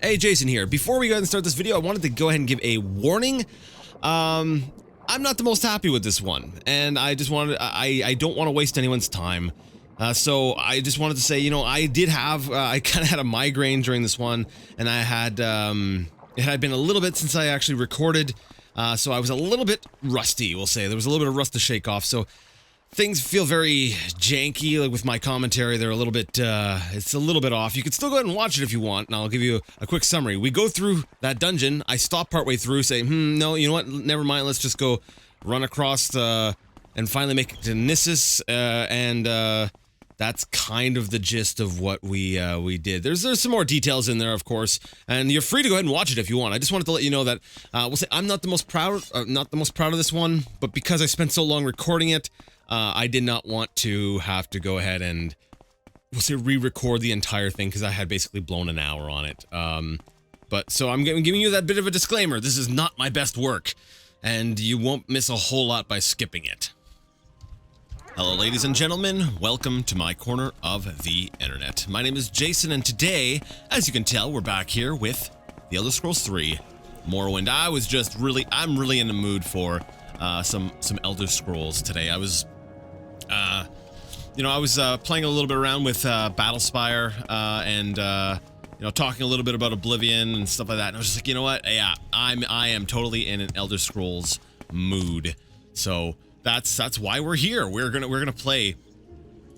Hey, Jason here. Before we go ahead and start this video, I wanted to go ahead and give a warning. I'm not the most happy with this one, and I just wanted, I don't want to waste anyone's time. So I just wanted to say, you know, I did have, I kind of had a migraine during this one, and I had, it had been a little bit since I actually recorded, so I was a little bit rusty, we'll say. There was a little bit of rust to shake off, so things feel very janky, like with my commentary. They're a little bit, it's a little bit off. You can still go ahead and watch it if you want, and I'll give you a quick summary. We go through that dungeon. I stop partway through, say, no, you know what, never mind, let's just go run across, and finally make it to Gnisis, and, that's kind of the gist of what we did. There's some more details in there, of course, and you're free to go ahead and watch it if you want. I just wanted to let you know that, we'll say I'm not the most proud of this one, but because I spent so long recording it, I did not want to have to go ahead and, we'll say, re-record the entire thing because I had basically blown an hour on it. But so I'm giving you that bit of a disclaimer. This is not my best work, and you won't miss a whole lot by skipping it. Hello, ladies and gentlemen. Welcome to my corner of the internet. My name is Jason, and today, as you can tell, we're back here with The Elder Scrolls 3 Morrowind. I'm really in the mood for some Elder Scrolls today. I was playing a little bit around with Battlespire, and you know, talking a little bit about Oblivion and stuff like that. And I was just like, you know what? Yeah, I am totally in an Elder Scrolls mood. So that's why we're here. We're gonna play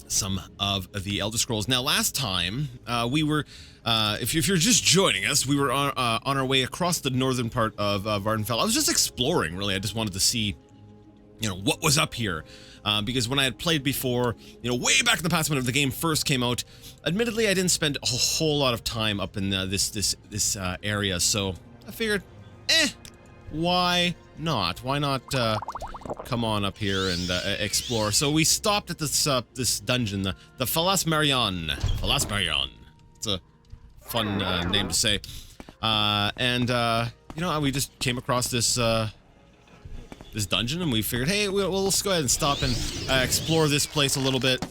some of the Elder Scrolls. Now, last time we were, if you're just joining us, we were on our way across the northern part of Vardenfell. I was just exploring, really. I just wanted to see, you know, what was up here. Because when I had played before, you know, way back in the past when the game first came out, admittedly, I didn't spend a whole lot of time up in this area. So I figured, why not? Why not come on up here and explore? So we stopped at this dungeon, the Falasmarion. Falasmarion. It's a fun name to say. You know, we just came across this dungeon, and we figured, hey, well, let's go ahead and stop and explore this place a little bit.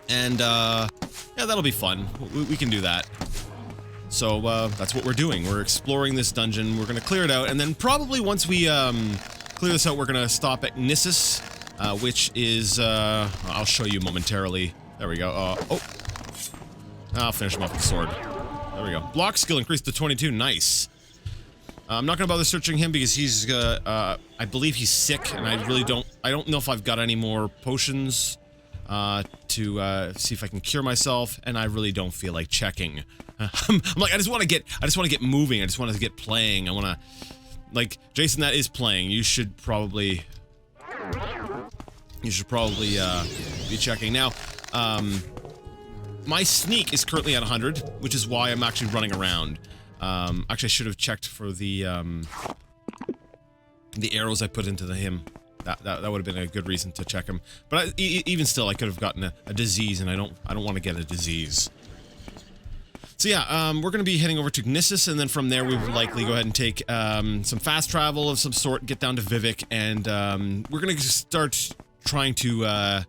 And yeah, that'll be fun. We can do that. So that's what we're doing. We're exploring this dungeon. We're gonna clear it out, and then probably once we clear this out, we're gonna stop at Gnisis, which is I'll show you momentarily. There we go. I'll finish him off with the sword. There we go. Block skill increased to 22. Nice. I'm not gonna bother searching him because he's I believe he's sick, and I don't know if I've got any more potions to see if I can cure myself, and I really don't feel like checking. I'm like, I just want to get moving. I just want to get playing. I want to, like, Jason, that is playing. You should probably be checking now. My sneak is currently at 100, which is why I'm actually running around. Actually, I should have checked for the arrows I put into him. That would have been a good reason to check him. But even still, I could have gotten a disease, and I don't want to get a disease. So yeah, we're going to be heading over to Gnisis, and then from there we will likely go ahead and take some fast travel of some sort, get down to Vivec, and we're going to start trying to,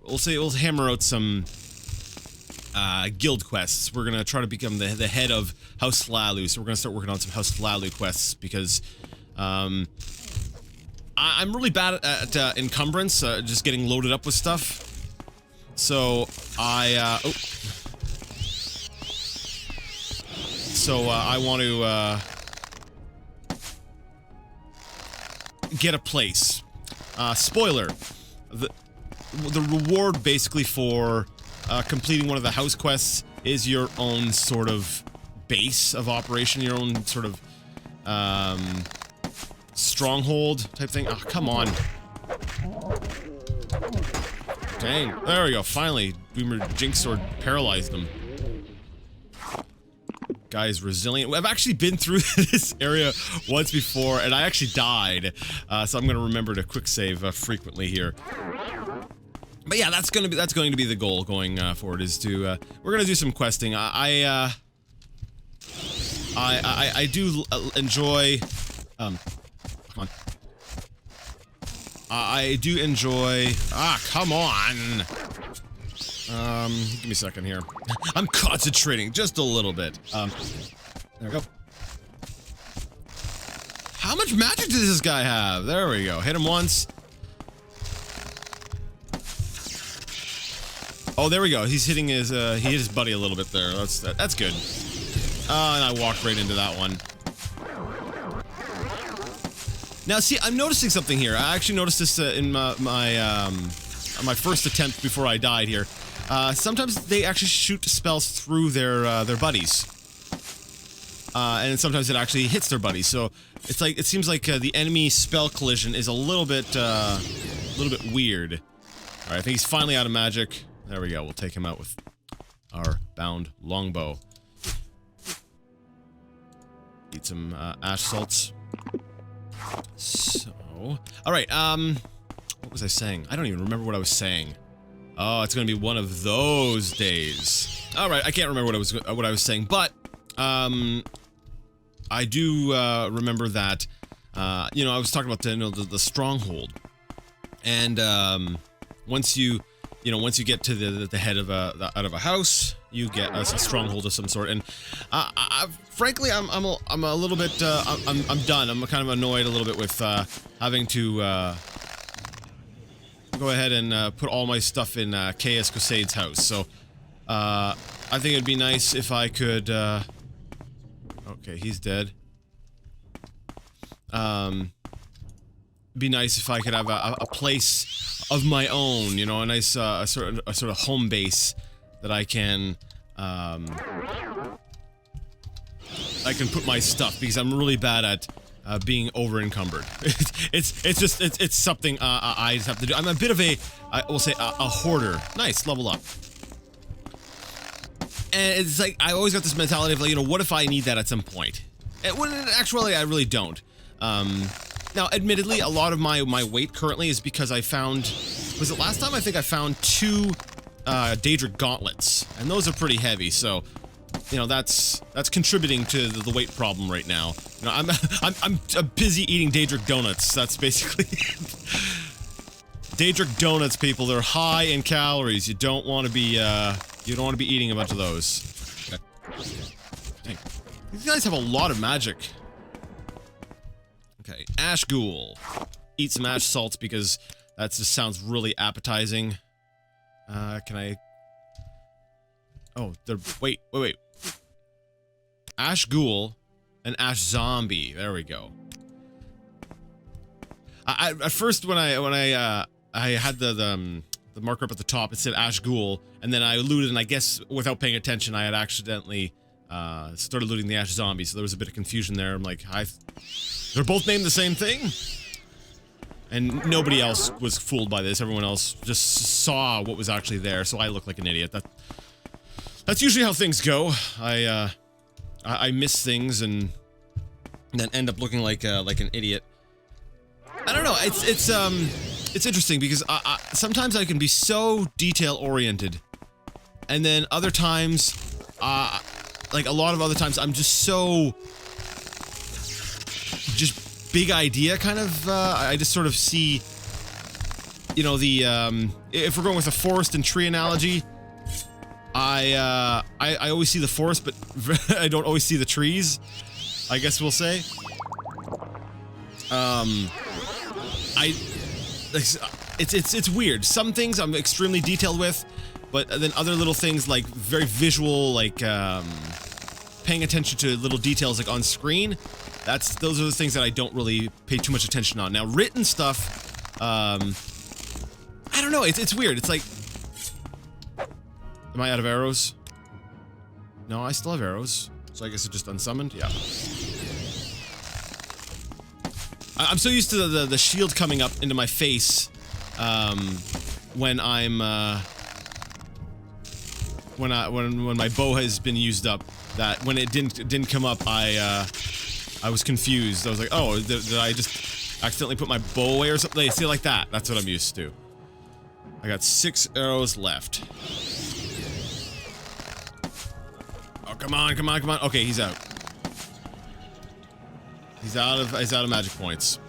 we'll hammer out some guild quests. We're going to try to become the head of House Hlalu, so we're going to start working on some House Hlalu quests, because I'm really bad at encumbrance, just getting loaded up with stuff. So I want to get a place. Spoiler: the reward basically for completing one of the house quests is your own sort of base of operation, your own sort of stronghold type thing. Oh, come on. Dang. There we go. Finally, Boomer Jinx Sword paralyzed him. Guy is resilient. I've actually been through this area once before, and I actually died. So I'm going to remember to quick save frequently here. But yeah, that's going to be the goal going forward. Is to we're going to do some questing. I do enjoy. Come on. I do enjoy. Ah, come on. Give me a second here. I'm concentrating just a little bit. There we go. How much magic does this guy have? There we go. Hit him once. Oh, there we go. He's hitting his, he hit his buddy a little bit there. That's good. And I walked right into that one. Now, see, I'm noticing something here. I actually noticed this in my first attempt before I died here. Sometimes they actually shoot spells through their buddies. And sometimes it actually hits their buddies. So it's like, it seems like the enemy spell collision is a little bit weird. All right, I think he's finally out of magic. There we go. We'll take him out with our bound longbow. Eat some ash salts. So, all right. What was I saying? I don't even remember what I was saying. Oh, it's gonna be one of those days. All right, I can't remember what I was saying, but I do remember that. You know, I was talking about the stronghold, and once you get to the head of out of a house, you get a stronghold of some sort. And frankly, I'm a little bit I'm done. I'm kind of annoyed a little bit with having to go ahead and put all my stuff in KS Crusade's house. So I think it'd be nice if I could. Okay, he's dead. Be nice if I could have a place of my own, you know, a nice a sort of home base that I can put my stuff, because I'm really bad at being over encumbered. It's something I just have to do. I'm a bit of I will say a hoarder. Nice, level up. And it's like I always got this mentality of like, you know, what if I need that at some point? And when in actuality I really don't. Now, admittedly, a lot of my weight currently is because I found, was it last time? I think I found 2 Daedric gauntlets, and those are pretty heavy. So, you know, that's contributing to the weight problem right now. You know, I'm busy eating Daedric donuts. That's basically Daedric donuts, people. They're high in calories. You don't want to be eating a bunch of those. Okay. Dang. These guys have a lot of magic. Okay, ash ghoul. Eat some ash salts because that just sounds really appetizing. Can I? Oh, wait. Ash ghoul and ash zombie. There we go. At first when I had the marker up at the top, it said ash ghoul, and then I looted, and I guess without paying attention, I had accidentally started looting the ash zombie, so there was a bit of confusion there. I'm like, they're both named the same thing? And nobody else was fooled by this. Everyone else just saw what was actually there, so I look like an idiot. That's usually how things go. I miss things and then end up looking like an idiot. I don't know. It's interesting because sometimes I can be so detail-oriented, and then other times, like a lot of other times, I'm just so big idea kind of. I just sort of see, you know, if we're going with a forest and tree analogy, I always see the forest, but I don't always see the trees, I guess we'll say. It's weird. Some things I'm extremely detailed with, but then other little things like very visual, like paying attention to little details like on screen. Those are the things that I don't really pay too much attention on. Now, written stuff, I don't know. It's weird. It's like, am I out of arrows? No, I still have arrows. So I guess it just unsummoned. Yeah. I'm so used to the shield coming up into my face when I'm when my bow has been used up, that when it didn't come up, I was confused. I was like, oh, did I just accidentally put my bow away or something? They say like that. That's what I'm used to. I got 6 arrows left. Oh, come on. Okay, he's out. He's out of magic points.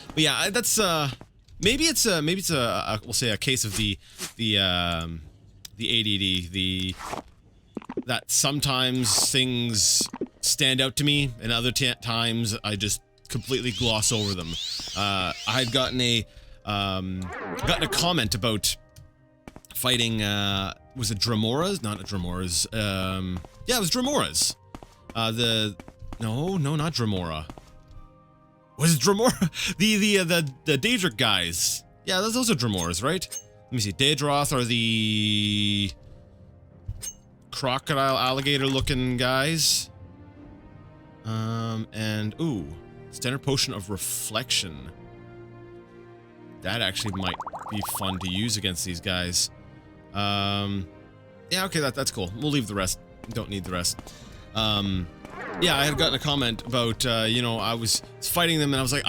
But yeah, that's maybe it's a we'll say a case of the ADD, that sometimes things stand out to me, and other times I just completely gloss over them. I had gotten a comment about fighting, was it Dramoras? Not Dramoras, yeah, it was Dramoras. No, not Dramora. Was it Dramora? The Daedric guys. Yeah, those are Dramoras, right? Let me see, Daedroth are the crocodile alligator looking guys. And, ooh, standard potion of reflection. That actually might be fun to use against these guys. Yeah, okay, that's cool. We'll leave the rest. Don't need the rest. Yeah, I had gotten a comment about, you know, I was fighting them and I was like,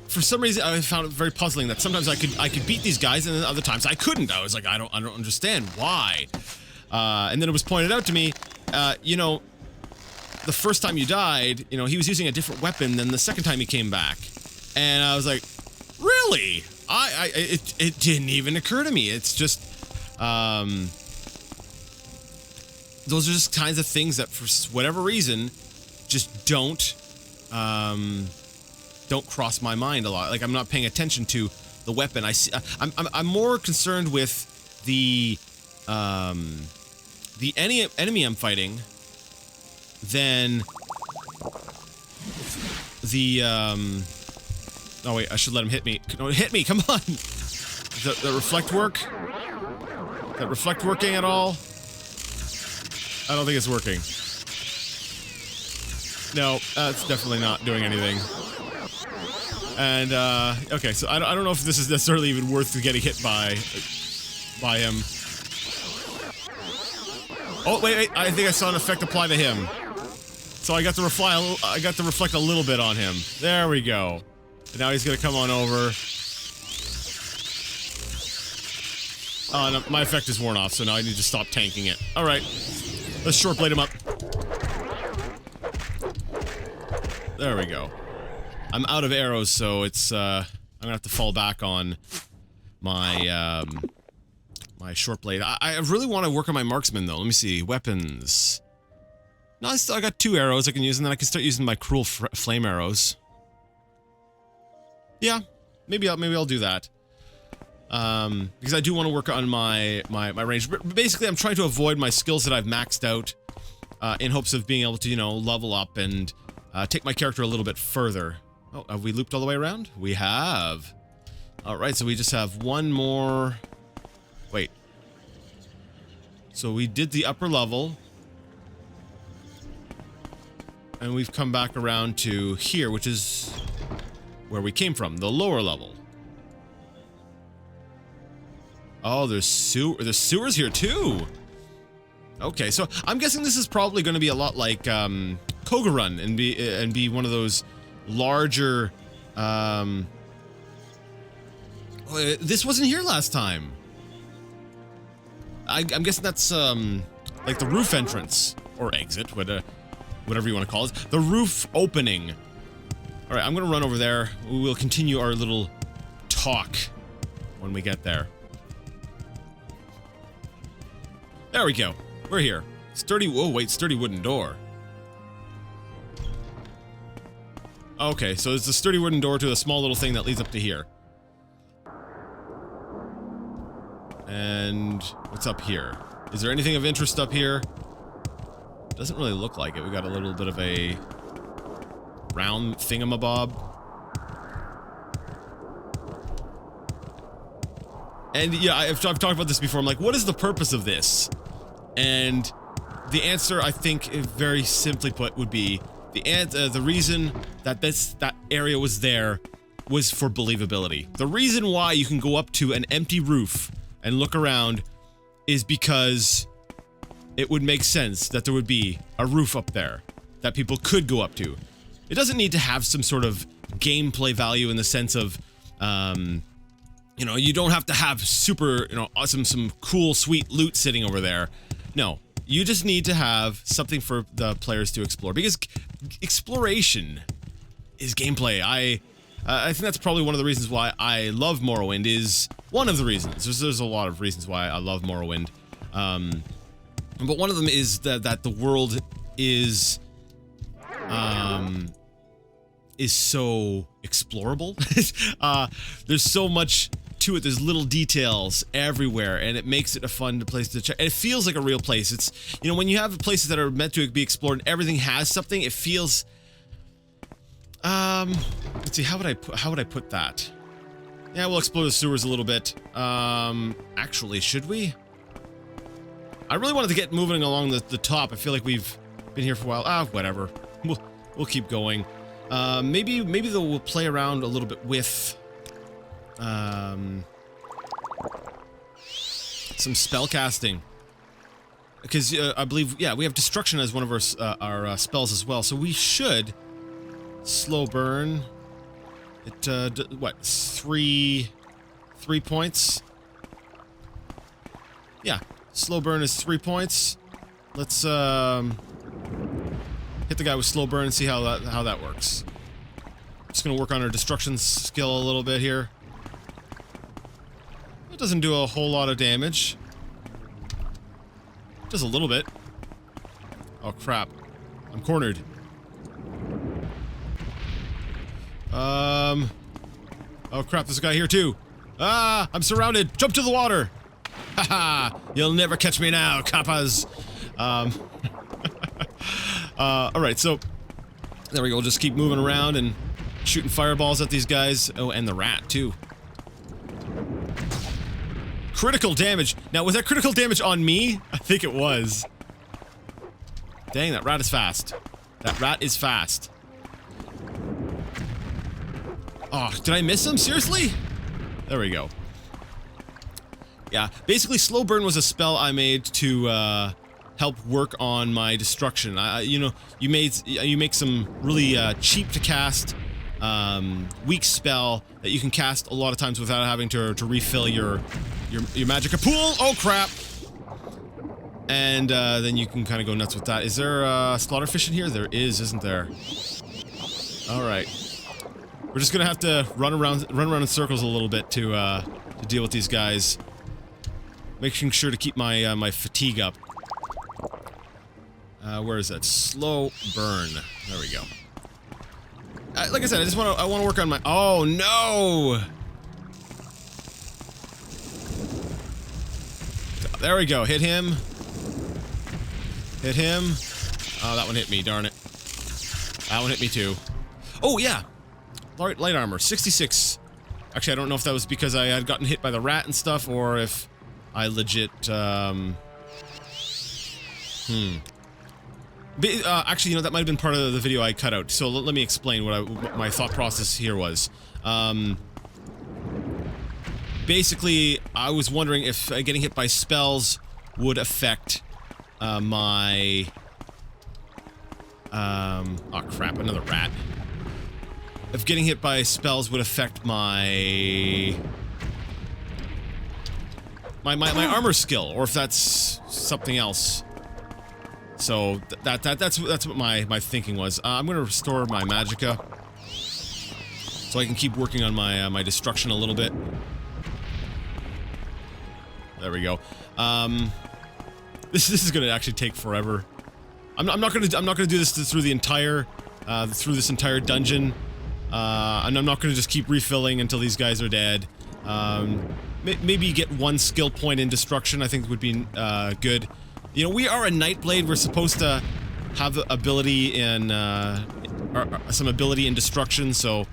for some reason I found it very puzzling that sometimes I could beat these guys and then other times I couldn't. I was like, I don't understand why. And then it was pointed out to me, you know, the first time you died, you know, he was using a different weapon than the second time he came back. And I was like, really? It didn't even occur to me. It's just, those are just kinds of things that for whatever reason just don't cross my mind a lot. Like, I'm not paying attention to the weapon. I see, I'm more concerned with the enemy I'm fighting than the oh wait, I should let him hit me. No, hit me, come on. The reflect work? That reflect working at all? I don't think it's working. No, it's definitely not doing anything. And, okay, so I don't know if this is necessarily even worth getting hit by him. Oh, wait, I think I saw an effect apply to him. So I got to reflect a little bit on him. There we go. And now he's gonna come on over. Oh, no, my effect is worn off, so now I need to stop tanking it. Alright. Let's short blade him up. There we go. I'm out of arrows, so it's, I'm gonna have to fall back on my, my short blade. I really want to work on my marksman, though. Let me see. Weapons. No, I got 2 arrows I can use, and then I can start using my cruel flame arrows. Yeah, maybe I'll do that. Because I do want to work on my range. Basically, I'm trying to avoid my skills that I've maxed out, in hopes of being able to, you know, level up and take my character a little bit further. Oh, have we looped all the way around? We have. Alright, so we just have one more... Wait. So we did the upper level. And we've come back around to here, which is where we came from, the lower level. Oh, there's sewers here too. Okay, so I'm guessing this is probably going to be a lot like Kogarun and be one of those larger. This wasn't here last time. I'm guessing that's like the roof entrance or exit, whatever you want to call it. The roof opening. All right, I'm going to run over there. We will continue our little talk when we get there. There we go. We're here. Sturdy, oh wait, sturdy wooden door. Okay, so it's a sturdy wooden door to a small little thing that leads up to here. And what's up here? Is there anything of interest up here? Doesn't really look like it. We got a little bit of a round thingamabob. And yeah, I've talked about this before. I'm like, what is the purpose of this? And the answer, I think, very simply put, would be the reason that that area was there was for believability. The reason why you can go up to an empty roof and look around is because it would make sense that there would be a roof up there that people could go up to. It doesn't need to have some sort of gameplay value in the sense of, you know, you don't have to have super, you know, awesome, some cool, sweet loot sitting over there. No, you just need to have something for the players to explore, because exploration is gameplay. I think that's probably one of the reasons why I love Morrowind. Is one of the reasons. There's a lot of reasons why I love Morrowind. But one of them is that the world is so explorable. There's so much to it. There's little details everywhere, and it makes it a fun place to check. And it feels like a real place. It's, you know, when you have places that are meant to be explored and everything has something, it feels, let's see, how would I put that? Yeah, we'll explore the sewers a little bit. Actually, should we? I really wanted to get moving along the top. I feel like we've been here for a while. Whatever. We'll keep going. Maybe we'll play around a little bit with some spell casting, because I believe, yeah, we have destruction as one of our spells as well. So we should slow burn. It what, three points? Yeah, slow burn is 3 points. Let's hit the guy with slow burn and see how that works. Just gonna work on our destruction skill a little bit here. It doesn't do a whole lot of damage. Just a little bit. Oh crap. I'm cornered. Oh crap, there's a guy here too. Ah, I'm surrounded. Jump to the water. Haha, you'll never catch me now, kappas. Alright, so there we go. We'll just keep moving around and shooting fireballs at these guys. Oh, and the rat too. Critical damage. Now, was that critical damage on me? I think it was. Dang, that rat is fast. That rat is fast. Oh, did I miss him? Seriously? There we go. Yeah, basically slow burn was a spell I made to help work on my destruction. You know, you make some really cheap to cast weak spell that you can cast a lot of times without having to refill your magicka pool. Oh crap! And then you can kind of go nuts with that. Is there a slaughterfish in here? There is, isn't there? All right. We're just gonna have to run around in circles a little bit to deal with these guys. Making sure to keep my my fatigue up. Where is that? Slow burn. There we go. Like I said, I want to work on my. Oh no! There we go. Hit him. Hit him. Oh, that one hit me. Darn it. That one hit me too. Oh yeah. Light armor, 66. Actually, I don't know if that was because I had gotten hit by the rat and stuff, or if I legit, actually, you know, that might have been part of the video I cut out, so let me explain what my thought process here was. Basically, I was wondering if getting hit by spells would affect, my... oh crap, another rat. If getting hit by spells would affect my armor skill, or if that's something else. So that's what my thinking was. I'm gonna restore my magicka, so I can keep working on my my destruction a little bit. There we go. This is gonna actually take forever. I'm not gonna do this through the entire this entire dungeon. And I'm not going to just keep refilling until these guys are dead. Maybe get one skill point in destruction, I think would be good. You know, we are a Nightblade. We're supposed to have ability in some ability in destruction. So,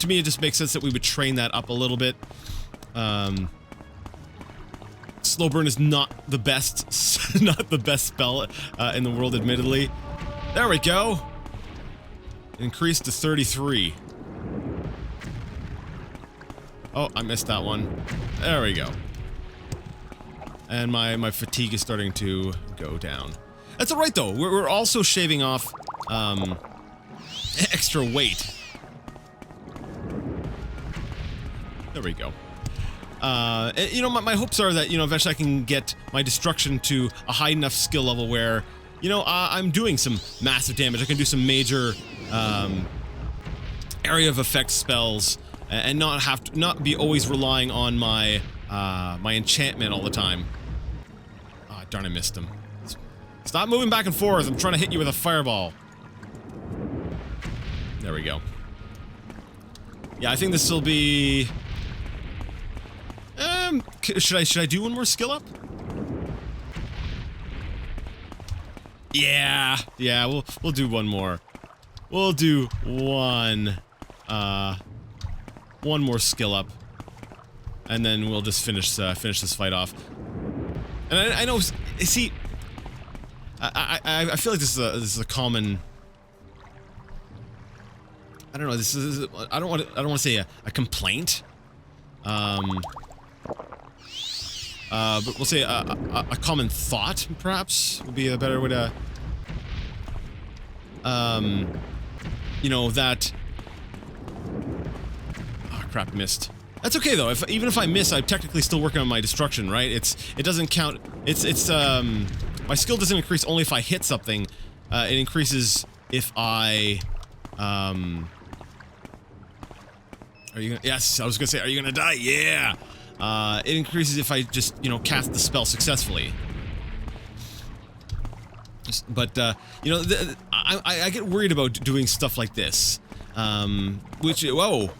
to me, it just makes sense that we would train that up a little bit. Slow burn is not the best, not the best spell in the world, admittedly. There we go. Increased to 33. Oh, I missed that one. There we go. And my fatigue is starting to go down. That's alright though. We're also shaving off extra weight. There we go. You know, my hopes are that, you know, eventually I can get my destruction to a high enough skill level where, you know, I'm doing some massive damage. I can do some major area of effect spells and not be always relying on my my enchantment all the time. darn, I missed him. Stop moving back and forth. I'm trying to hit you with a fireball. There we go. Yeah, I think this will be... should I do one more skill up? Yeah, we'll do one more. We'll do one more skill up, and then we'll just finish this fight off. And I know, see, I feel like this is a common. I don't know. This is I don't want to say a complaint. But we'll say a common thought, perhaps, would be a better way to, you know, that... Oh, crap, missed. That's okay, though. Even if I miss, I'm technically still working on my destruction, right? It doesn't count... my skill doesn't increase only if I hit something. It increases if I, Are you gonna... Yes, I was gonna say, are you gonna die? Yeah! It increases if I just, you know, cast the spell successfully. But, you know, I get worried about doing stuff like this. Which, whoa!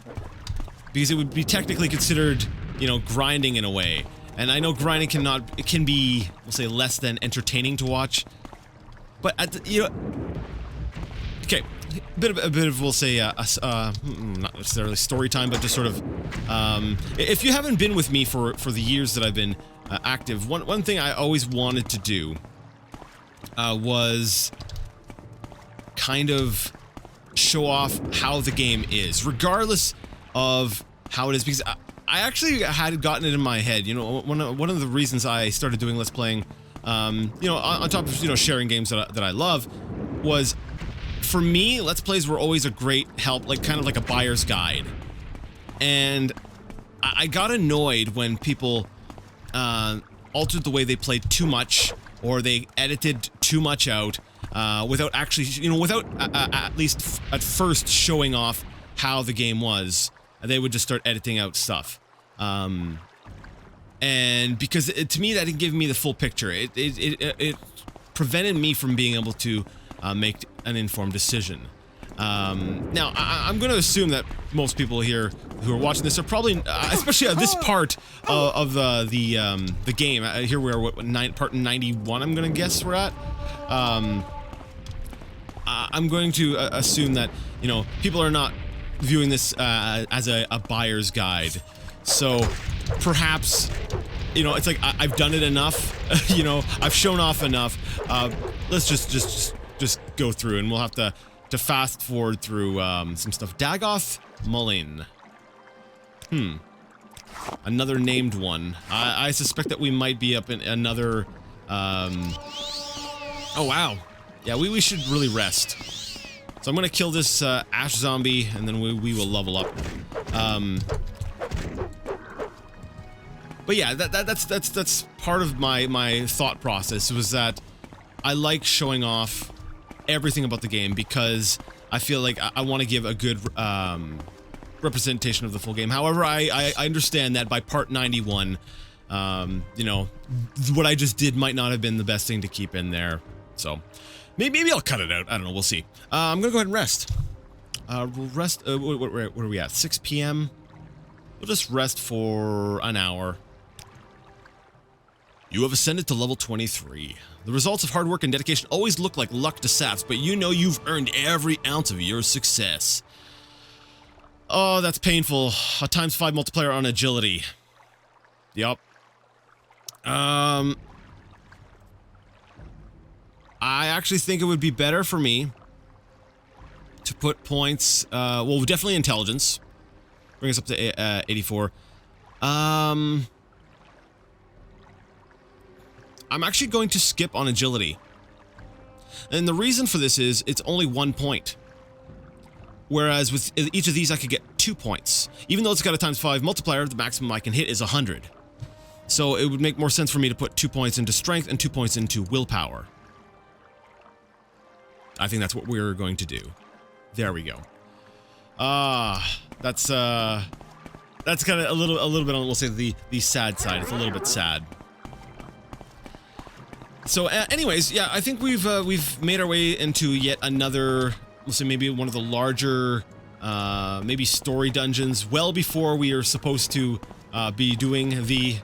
Because it would be technically considered, you know, grinding in a way. And I know grinding it can be, we'll say, less than entertaining to watch. But, you know... Okay, a bit of we'll say, not necessarily story time, but just sort of, if you haven't been with me for the years that I've been active, one thing I always wanted to do was kind of show off how the game is, regardless of how it is, because I actually had gotten it in my head. You know, one of the reasons I started doing Let's Playing, you know, on top of, you know, sharing games that I love, was... For me, Let's Plays were always a great help, like kind of like a buyer's guide. And I got annoyed when people altered the way they played too much, or they edited too much out, without actually, you know, without at least at first showing off how the game was. They would just start editing out stuff. And because to me, that didn't give me the full picture. It prevented me from being able to make an informed decision. Now, I'm going to assume that most people here who are watching this are probably, especially at this part of the game. Here we are, part 91, I'm going to guess we're at. I'm going to assume that, you know, people are not viewing this as a buyer's guide. So, perhaps, you know, it's like, I've done it enough, you know, I've shown off enough. Let's just go through, and we'll have to fast forward through some stuff. Dagoth Mullin. Another named one. I suspect that we might be up in another... Oh, wow. Yeah, we should really rest. So I'm gonna kill this ash zombie, and then we will level up. But yeah, that's part of my thought process, was that I like showing off everything about the game, because I feel like I want to give a good representation of the full game. However, I understand that by part 91, you know, what I just did might not have been the best thing to keep in there. So maybe I'll cut it out. I don't know. We'll see. I'm gonna go ahead and rest. We'll rest. Where are we at? 6 p.m. We'll just rest for an hour. You have ascended to level 23. The results of hard work and dedication always look like luck to saps, but you know you've earned every ounce of your success. Oh, that's painful. A ×5 multiplier on agility. Yup. I actually think it would be better for me to put points, well, definitely intelligence. Bring us up to 84. I'm actually going to skip on agility. And the reason for this is, it's only 1 point. Whereas with each of these I could get 2 points. Even though it's got a ×5 multiplier, the maximum I can hit is 100. So it would make more sense for me to put 2 points into strength and 2 points into willpower. I think that's what we're going to do. There we go. That's kind of a little bit on, we'll say, the sad side. It's a little bit sad. So, anyways, yeah, I think we've made our way into yet another, let's say maybe one of the larger, maybe story dungeons, well before we are supposed to be doing the,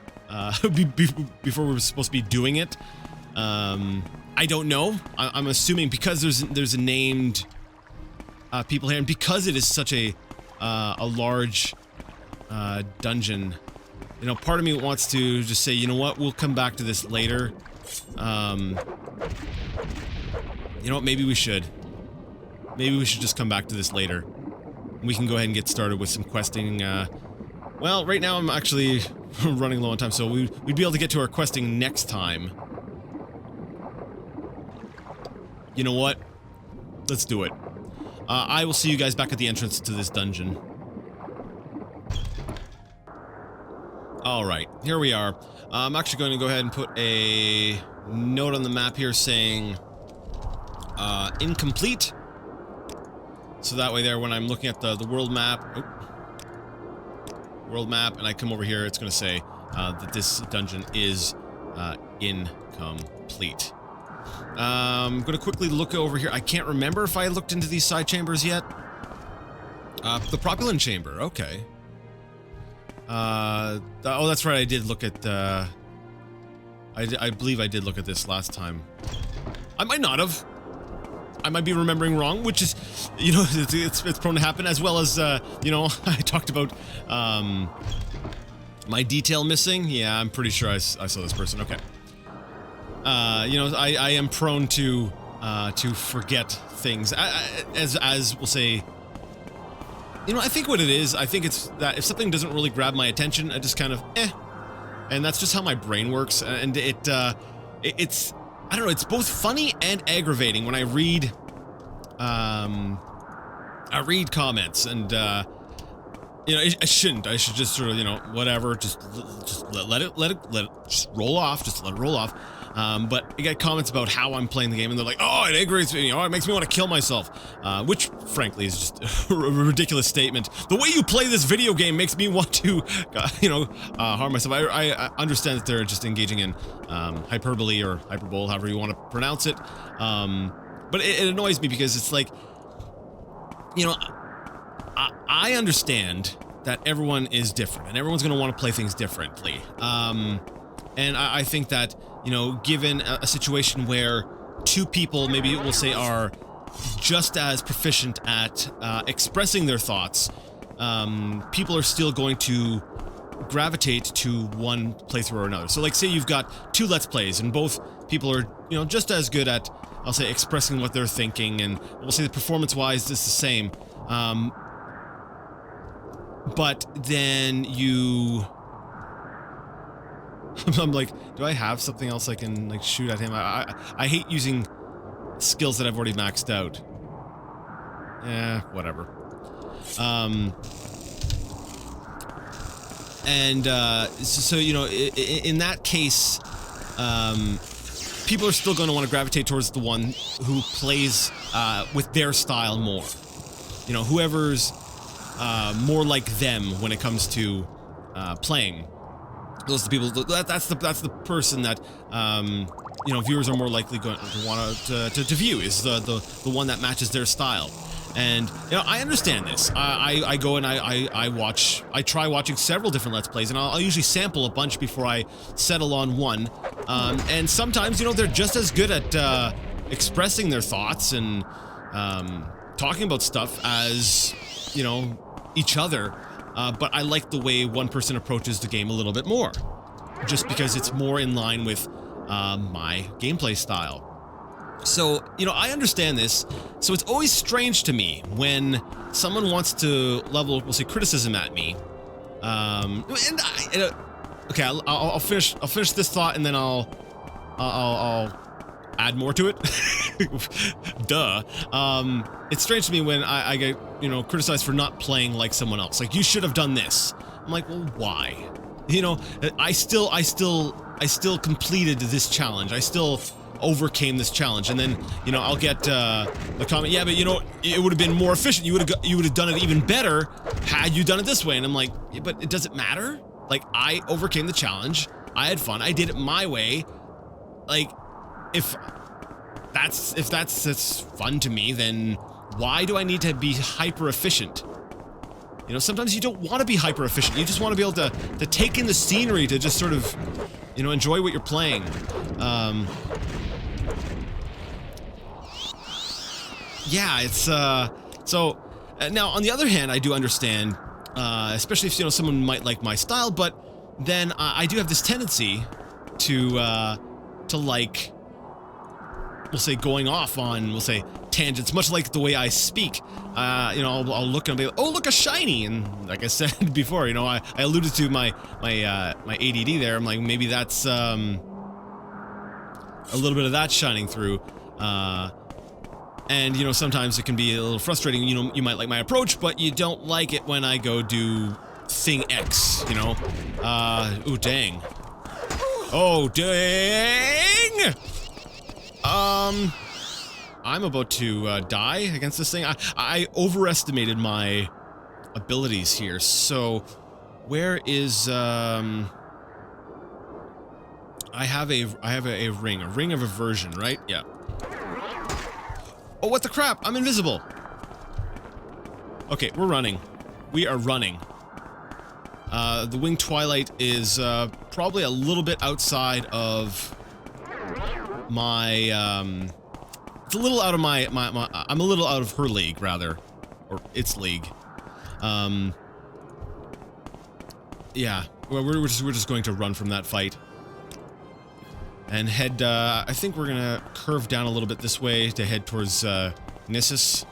before we're supposed to be doing it. I don't know. I'm assuming because there's named people here, and because it is such a large dungeon. You know, part of me wants to just say, you know what, we'll come back to this later. You know what, maybe we should. Maybe we should just come back to this later. We can go ahead and get started with some questing. Well, right now I'm actually running low on time, so we'd be able to get to our questing next time. You know what? Let's do it. I will see you guys back at the entrance to this dungeon. Alright, here we are. I'm actually going to go ahead and put a note on the map here saying incomplete. So that way there, when I'm looking at the world map, and I come over here, it's going to say that this dungeon is incomplete. I'm going to quickly look over here. I can't remember if I looked into these side chambers yet. The Propulsion Chamber, okay. Oh, that's right, I did look at, I believe I did look at this last time. I might not have. I might be remembering wrong, which is, you know, it's prone to happen, as well as, you know, I talked about, my detail missing. Yeah, I'm pretty sure I saw this person, okay. You know, I am prone to forget things, as we'll say. You know, I think what it is, I think it's that if something doesn't really grab my attention, I just kind of, and that's just how my brain works, and it's, I don't know, it's both funny and aggravating when I read comments, and, you know, I shouldn't, I should just sort of, you know, whatever, just let it just roll off, just let it roll off. But I get comments about how I'm playing the game, and they're like, oh, it aggravates me, oh, it makes me want to kill myself. Which, frankly, is just a ridiculous statement. The way you play this video game makes me want to, you know, harm myself. I understand that they're just engaging in hyperbole or hyperbole, however you want to pronounce it. But it annoys me because it's like, you know, I understand that everyone is different, and everyone's going to want to play things differently. And I think that, you know, given a situation where two people, maybe we'll say, are just as proficient at expressing their thoughts, people are still going to gravitate to one playthrough or another. So, like, say you've got two Let's Plays, and both people are, you know, just as good at, I'll say, expressing what they're thinking, and we'll say the performance-wise it's the same. But then you... I'm like, do I have something else I can, like, shoot at him? I hate using skills that I've already maxed out. Whatever. So, you know, in that case, people are still going to want to gravitate towards the one who plays with their style more. You know, whoever's more like them when it comes to playing. Those are the people. That's the person that you know, viewers are more likely going to want to view, is the one that matches their style. And, you know, I understand this. I go and I try watching several different Let's Plays, and I'll usually sample a bunch before I settle on one. And sometimes, you know, they're just as good at expressing their thoughts and talking about stuff as, you know, each other. But I like the way one person approaches the game a little bit more, just because it's more in line with my gameplay style. So, you know, I understand this. So it's always strange to me when someone wants to level, we'll say, criticism at me. Okay, I'll finish this thought, and then I'll add more to it. Duh. It's strange to me when I get, you know, criticized for not playing like someone else. Like, you should have done this. I'm like, well, why? You know, I still completed this challenge. I still overcame this challenge. And then, you know, I'll get the comment, yeah, but, you know, it would have been more efficient. You would have done it even better had you done it this way. And I'm like, yeah, but it doesn't matter. Like, I overcame the challenge. I had fun. I did it my way. Like, if that's fun to me, then why do I need to be hyper efficient? You know, sometimes you don't want to be hyper efficient. You just want to be able to take in the scenery, to just sort of, you know, enjoy what you're playing. Yeah, it's so now on the other hand, I do understand, especially if, you know, someone might like my style, but then I do have this tendency to like, we'll say, going off on, we'll say, tangents, much like the way I speak. You know, I'll look and be like, oh, look, a shiny, and like I said before, you know, I alluded to my ADD there. I'm like, maybe that's a little bit of that shining through. And, you know, sometimes it can be a little frustrating. You know, you might like my approach, but you don't like it when I go do thing X, you know? Ooh, dang. Oh, dang! I'm about to, die against this thing. I overestimated my abilities here, so where is, I have a ring of aversion, right? Yeah. Oh, what the crap? I'm invisible. Okay, we're running. We are running. The Winged Twilight is probably a little bit outside of my, it's a little out of my I'm a little out of her league, rather. Or its league. Yeah. Well, we're just going to run from that fight. And head, I think we're gonna curve down a little bit this way to head towards, Gnisis.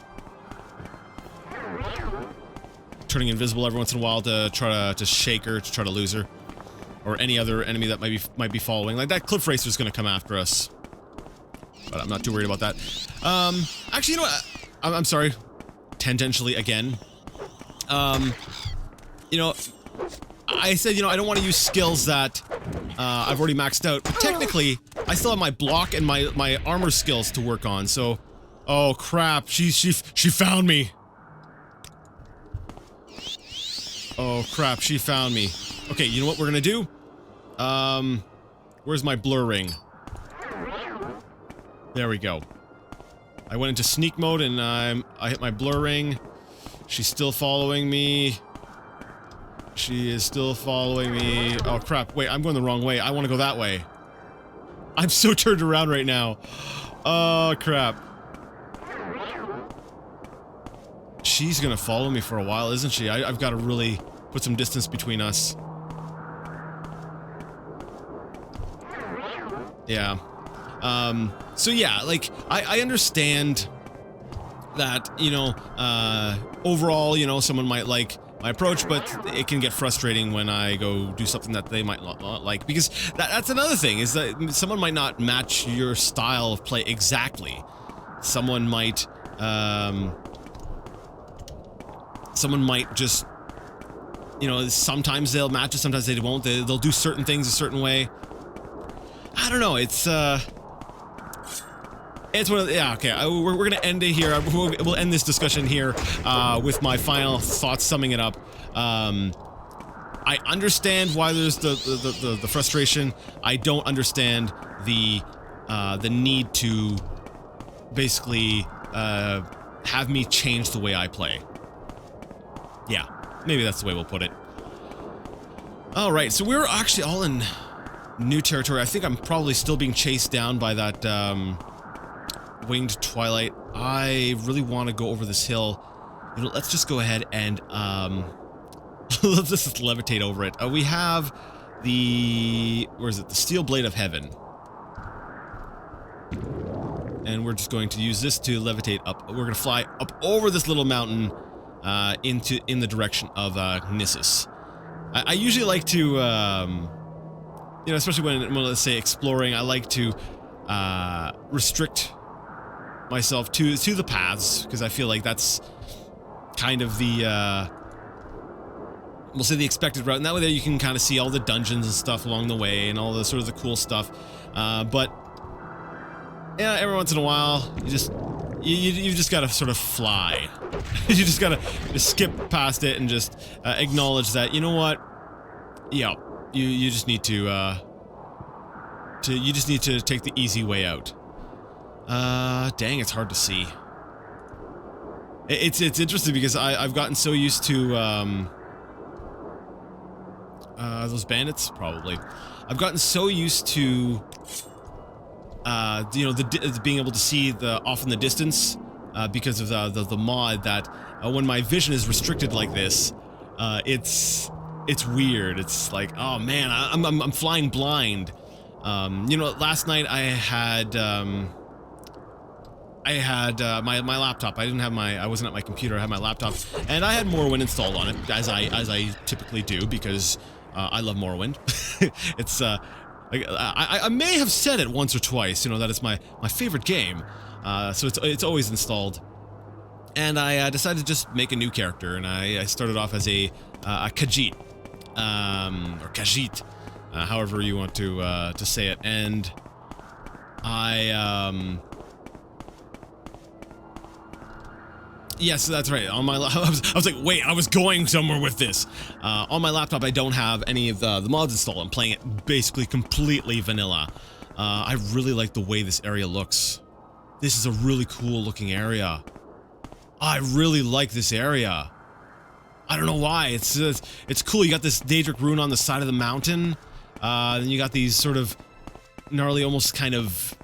Turning invisible every once in a while to try to shake her, to try to lose her. Or any other enemy that might be following. Like, that Cliff Racer's gonna come after us. But I'm not too worried about that. Actually, you know what? I'm sorry. Tangentially again. You know, I said, you know, I don't want to use skills that I've already maxed out, but technically, I still have my block and my armor skills to work on, so... Oh, crap. She found me. Oh, crap. She found me. Okay, you know what we're gonna do? Where's my blur ring? There we go. I went into sneak mode and I hit my blur ring. She's still following me. She is still following me. Oh, crap. Wait, I'm going the wrong way. I want to go that way. I'm so turned around right now. Oh, crap. She's gonna follow me for a while, isn't she? I've got to really put some distance between us. Yeah. So yeah, like, I understand that, you know, overall, you know, someone might like my approach, but it can get frustrating when I go do something that they might not like, because that's another thing, is that someone might not match your style of play exactly. Someone might just, you know, sometimes they'll match it, sometimes they won't. They'll do certain things a certain way. I don't know, it's one of the, yeah, okay, we're gonna end it here. We'll end this discussion here, with my final thoughts summing it up. I understand why there's the frustration. I don't understand the need to basically, have me change the way I play. Yeah, maybe that's the way we'll put it. Alright, so we're actually all in new territory. I think I'm probably still being chased down by that, Winged Twilight. I really want to go over this hill. You know, let's just go ahead and, let's just levitate over it. We have the, where is it? The Steel Blade of Heaven. And we're just going to use this to levitate up. We're going to fly up over this little mountain, in the direction of, Gnisis. I usually like to, you know, especially when, let's say, exploring, I like to, restrict myself to the paths, because I feel like that's kind of the, we'll say the expected route, and that way there you can kind of see all the dungeons and stuff along the way, and all the sort of the cool stuff, but, yeah, every once in a while, you just gotta sort of fly. You just gotta skip past it and just, acknowledge that, you know what, yeah, you just need to, you just need to take the easy way out. Dang, it's hard to see. It's interesting because I've gotten so used to those bandits, probably. I've gotten so used to you know, being able to see off in the distance because of the mod that when my vision is restricted like this, it's weird. It's like, oh man, I'm flying blind. You know, last night I had my laptop. I wasn't at my computer. I had my laptop, and I had Morrowind installed on it, as I typically do, because I love Morrowind. It's I may have said it once or twice, you know, that it's my favorite game. So it's always installed. And I decided to just make a new character, and I started off as a Khajiit, or Khajiit, however you want to say it, and yes, that's right. On my I was like, wait, I was going somewhere with this. On my laptop, I don't have any of the mods installed. I'm playing it basically completely vanilla. I really like the way this area looks. This is a really cool looking area. I really like this area. I don't know why. It's cool. You got this Daedric rune on the side of the mountain. Then you got these sort of gnarly, almost kind of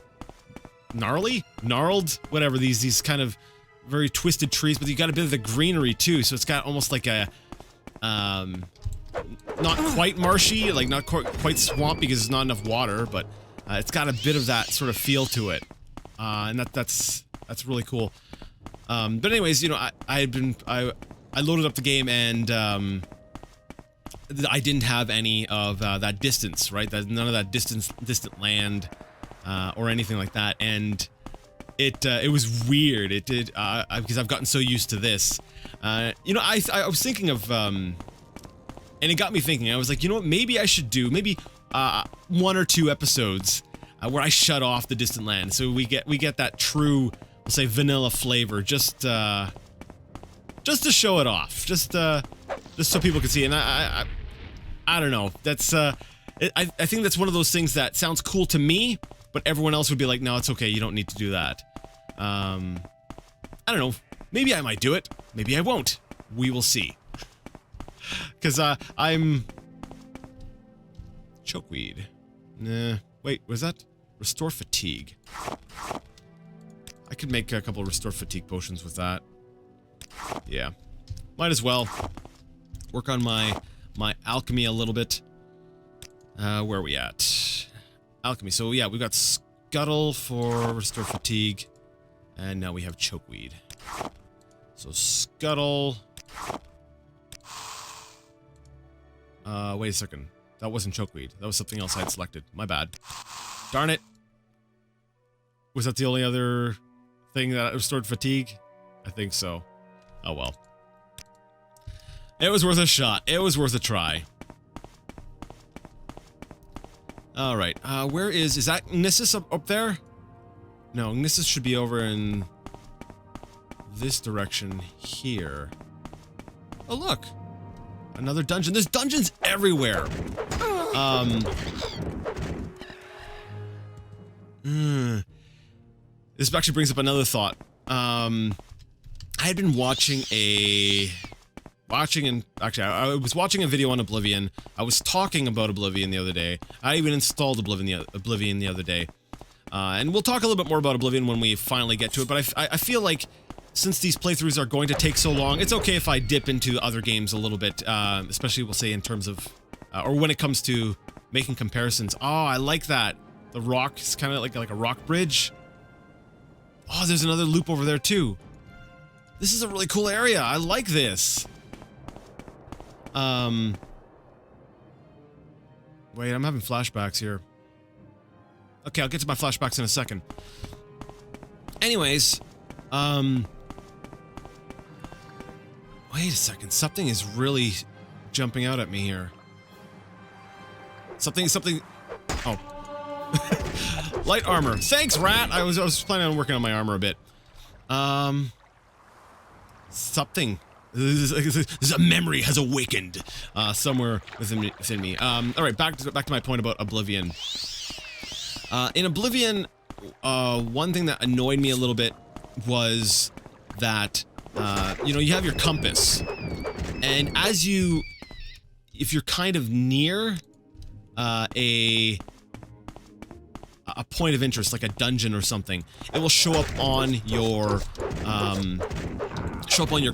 gnarled, whatever. These kind of very twisted trees, but you got a bit of the greenery too. So it's got almost like a not quite marshy, like not quite swamp because there's not enough water, but it's got a bit of that sort of feel to it, and that's really cool. But anyways, you know, I loaded up the game, and I didn't have any of that distance, right? None of that distant land or anything like that, and it was weird. It did because I've gotten so used to this. You know, I was thinking of and it got me thinking. I was like, you know what? Maybe I should do 1 or 2 episodes where I shut off the distant land, so we get that true, we'll say, vanilla flavor, just to show it off, just so people can see. And I don't know. That's I think that's one of those things that sounds cool to me, but everyone else would be like, no, it's okay. You don't need to do that. I don't know. Maybe I might do it. Maybe I won't. We will see. Because I'm chokeweed. Nah. Wait, was that restore fatigue? I could make a couple of restore fatigue potions with that. Yeah, might as well work on my alchemy a little bit. Where are we at? Alchemy. So yeah, we've got Scuttle for restore fatigue, and now we have chokeweed. So Scuttle. Wait a second. That wasn't chokeweed. That was something else I had selected. My bad. Darn it. Was that the only other thing that restored fatigue? I think so. Oh well. It was worth a shot. It was worth a try. Alright, where is that Gnisis up there? No, Gnisis should be over in this direction here. Oh look! Another dungeon. There's dungeons everywhere! This actually brings up another thought. I had been watching I was watching a video on Oblivion. I was talking about Oblivion the other day. I even installed Oblivion the other day. And we'll talk a little bit more about Oblivion when we finally get to it, but I feel like since these playthroughs are going to take so long, it's okay if I dip into other games a little bit, especially, we'll say, in terms of, or when it comes to making comparisons. Oh, I like that. The rock is kind of like a rock bridge. Oh, there's another loop over there too. This is a really cool area. I like this. Wait, I'm having flashbacks here. Okay, I'll get to my flashbacks in a second. Anyways, wait a second. Something is really jumping out at me here. Something. Oh. Light armor. Thanks, rat. I was planning on working on my armor a bit. Something. This a memory has awakened somewhere within me. All right, back to my point about Oblivion. In Oblivion, one thing that annoyed me a little bit was that, you know, you have your compass, and if you're kind of near a point of interest, like a dungeon or something, it will show up on your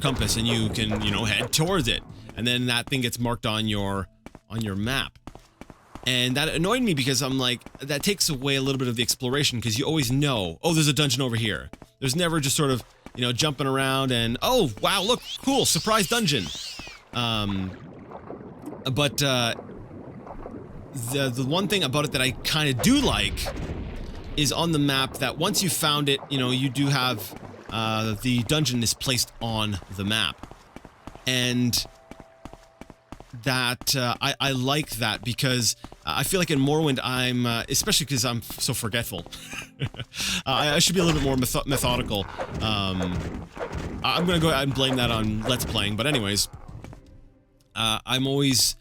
compass, and you can, you know, head towards it, and then that thing gets marked on your map. And that annoyed me because I'm like, that takes away a little bit of the exploration, because you always know, oh, there's a dungeon over here. There's never just sort of, you know, jumping around and, oh, wow, look, cool, surprise dungeon. But the one thing about it that I kind of do like is on the map that once you found it, you know, you do have, the dungeon is placed on the map. And that, I like that, because I feel like in Morrowind I'm, especially because I'm so forgetful, I should be a little bit more methodical. I'm gonna go ahead and blame that on Let's Playing, but anyways, I'm always,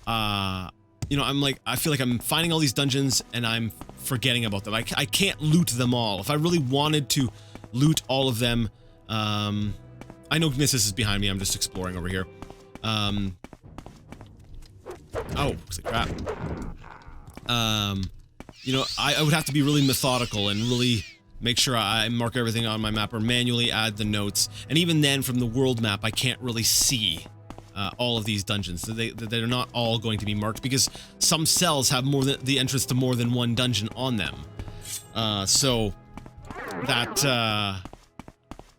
you know, I'm like, I feel like I'm finding all these dungeons and I'm forgetting about them. I can't loot them all. If I really wanted to loot all of them, I know Gnisis is behind me, I'm just exploring over here. Oh, looks like crap. You know, I would have to be really methodical and really make sure I mark everything on my map or manually add the notes. And even then, from the world map, I can't really see all of these dungeons. They're not all going to be marked, because some cells have more than the entrance to more than one dungeon on them. So that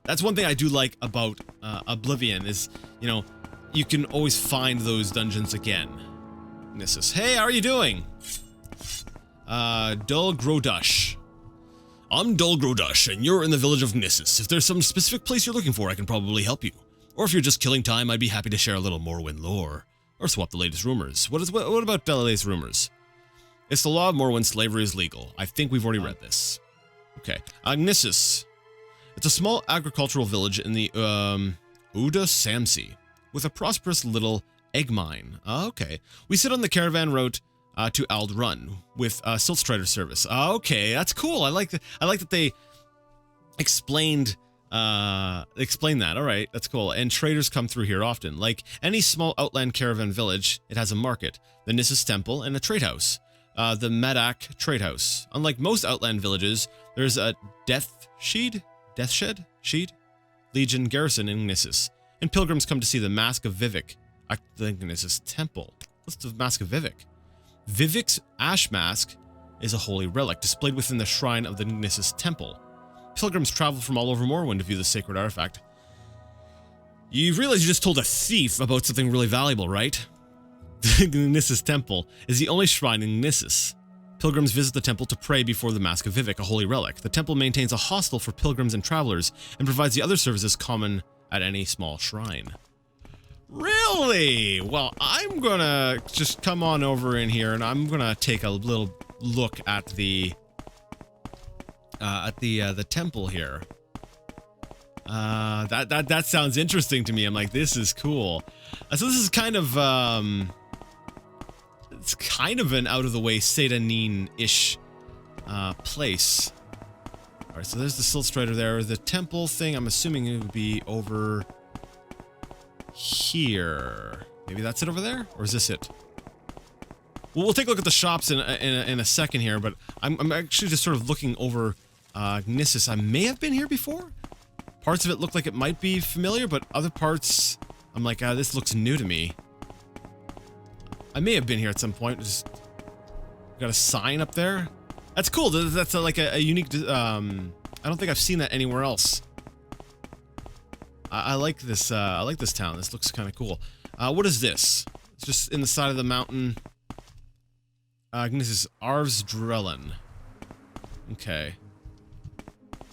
that's one thing I do like about Oblivion is, you know, you can always find those dungeons again. Gnisis. Hey, how are you doing? Dul Grodush. I'm Dul Grodush, and you're in the village of Gnisis. If there's some specific place you're looking for, I can probably help you. Or if you're just killing time, I'd be happy to share a little Morrowind lore. Or swap the latest rumors. What about Belalay's rumors? It's the law of Morrowind, slavery is legal. I think we've already read this. Okay. Gnisis. It's a small agricultural village in the, Uda Samsi, with a prosperous little egg mine. Okay. We sit on the caravan route to Ald Run with Silt Strider service. Okay, that's cool. I like that they explained that. All right, that's cool. And traders come through here often. Like any small outland caravan village, it has a market, the Gnisis Temple, and a trade house, the Medak Trade House. Unlike most outland villages, there's a Death Shed Legion garrison in Gnisis, and pilgrims come to see the Mask of Vivek at the Gnisis Temple. What's the Mask of Vivek? Vivek's ash mask is a holy relic displayed within the shrine of the Gnisis Temple. Pilgrims travel from all over Morrowind to view the sacred artifact. You realize you just told a thief about something really valuable, right? The Gnisis Temple is the only shrine in Gnisis. Pilgrims visit the temple to pray before the Mask of Vivek, a holy relic. The temple maintains a hostel for pilgrims and travelers and provides the other services common at any small shrine. Really? Well, I'm gonna just come on over in here and I'm gonna take a little look at the temple here. That sounds interesting to me. I'm like, this is cool. So this is kind of it's kind of an out of the way Satanin-ish place. All right, so there's the Silt Strider there. The temple thing, I'm assuming it would be over here. Maybe that's it over there, or is this it? Well, we'll take a look at the shops in a second here, but I'm actually just sort of looking over Gnisis. I may have been here before. Parts of it look like it might be familiar, but other parts, I'm like, this looks new to me. I may have been here at some point. Just got a sign up there. That's cool. That's like a unique. I don't think I've seen that anywhere else. I like this. I like this town. This looks kind of cool. What is this? It's just in the side of the mountain. This is Arvsdrellen. Okay.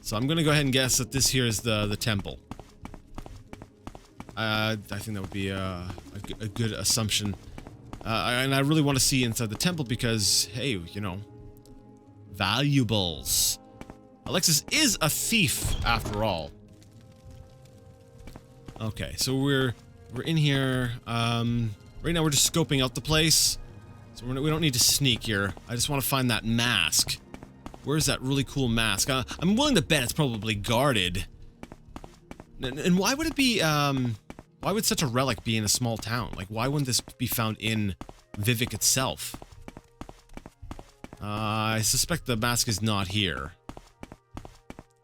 So I'm gonna go ahead and guess that this here is the temple. I think that would be a good assumption. And I really want to see inside the temple because, hey, you know, valuables. Alexis is a thief after all. Okay, so we're in here. Right now we're just scoping out the place. So we don't need to sneak here. I just want to find that mask. Where's that really cool mask? I'm willing to bet it's probably guarded. And why would it be, why would such a relic be in a small town? Like, why wouldn't this be found in Vivec itself? I suspect the mask is not here.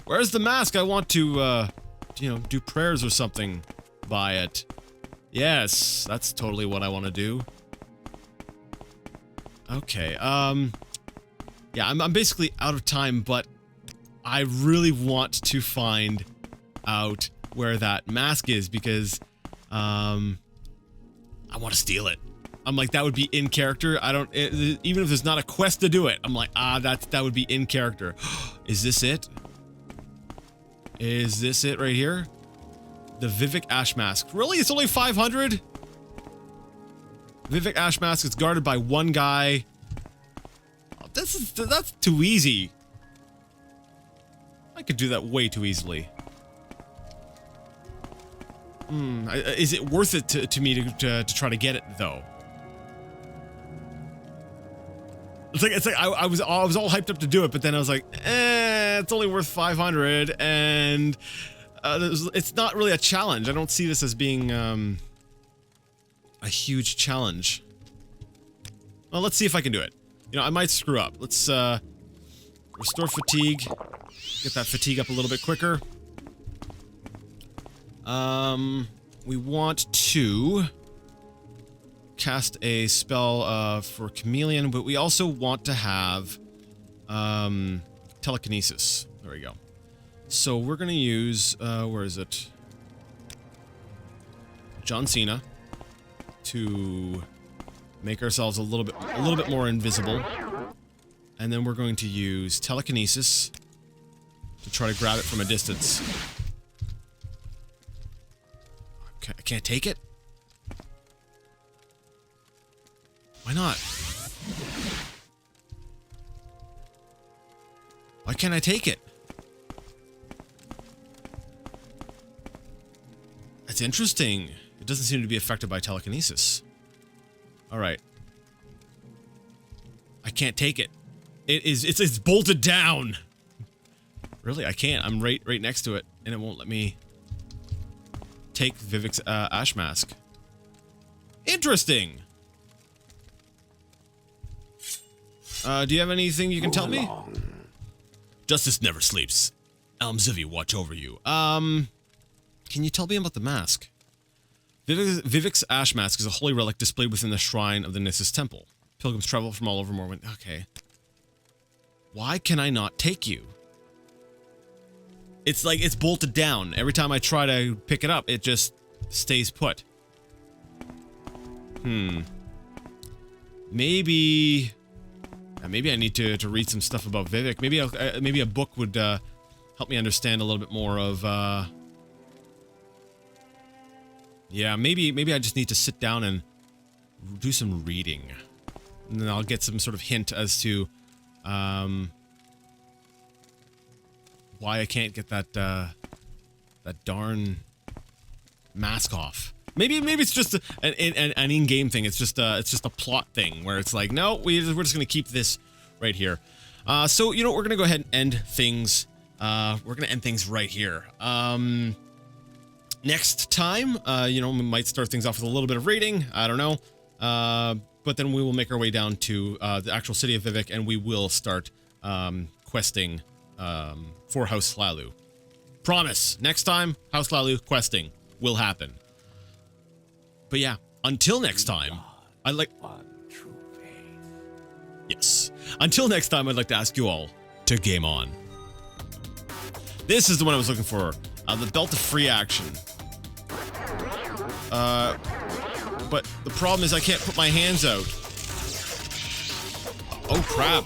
Where's the mask? I want to, you know, do prayers or something by it. Yes, that's totally what I want to do. Okay, yeah, I'm basically out of time, but I really want to find out where that mask is because, I want to steal it. I'm like, that would be in character. Even if there's not a quest to do it, I'm like, that would be in character. Is this it? Is this it right here? The Vivec Ash Mask. Really? It's only 500? Vivec Ash Mask is guarded by one guy. Oh, that's too easy. I could do that way too easily. Is it worth it to me to try to get it though? It's like I was all hyped up to do it, but then I was like, it's only worth 500, and it's not really a challenge. I don't see this as being a huge challenge. Well, let's see if I can do it. You know, I might screw up. Let's restore fatigue. Get that fatigue up a little bit quicker. We want to cast a spell for Chameleon, but we also want to have telekinesis. There we go. So we're gonna use where is it? John Cena to make ourselves a little bit more invisible, and then we're going to use telekinesis to try to grab it from a distance. Okay, I can't take it. Why not? Why can't I take it? That's interesting. It doesn't seem to be affected by telekinesis. Alright. I can't take it. It's bolted down. Really, I can't. I'm right next to it, and it won't let me take Vivec's Ash Mask. Interesting. Do you have anything you can tell me? Justice never sleeps. Almzivi watch over you. Can you tell me about the mask? Vivec's Ash Mask is a holy relic displayed within the shrine of the Gnisis temple. Pilgrims travel from all over Morrowind. Okay. Why can I not take you? It's like it's bolted down. Every time I try to pick it up, it just stays put. Maybe I need to read some stuff about Vivec. Maybe a book would help me understand a little bit more of. Yeah, maybe I just need to sit down and do some reading, and then I'll get some sort of hint as to why I can't get that that darn mask off. Maybe it's just an in-game thing. It's just a plot thing where it's like, no, we're just gonna keep this right here. So you know, we're gonna go ahead and end things. We're gonna end things right here. Next time, you know, we might start things off with a little bit of raiding. I don't know. But then we will make our way down to the actual city of Vivec, and we will start questing for House Hlalu. Promise. Next time, House Hlalu questing will happen. But yeah, until next time, I'd like... Yes. Until next time, I'd like to ask you all to game on. This is the one I was looking for. The Belt of Free Action. But the problem is I can't put my hands out. Oh, crap.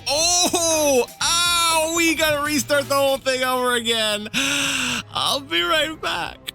Oh! Ow! We gotta restart the whole thing over again. I'll be right back.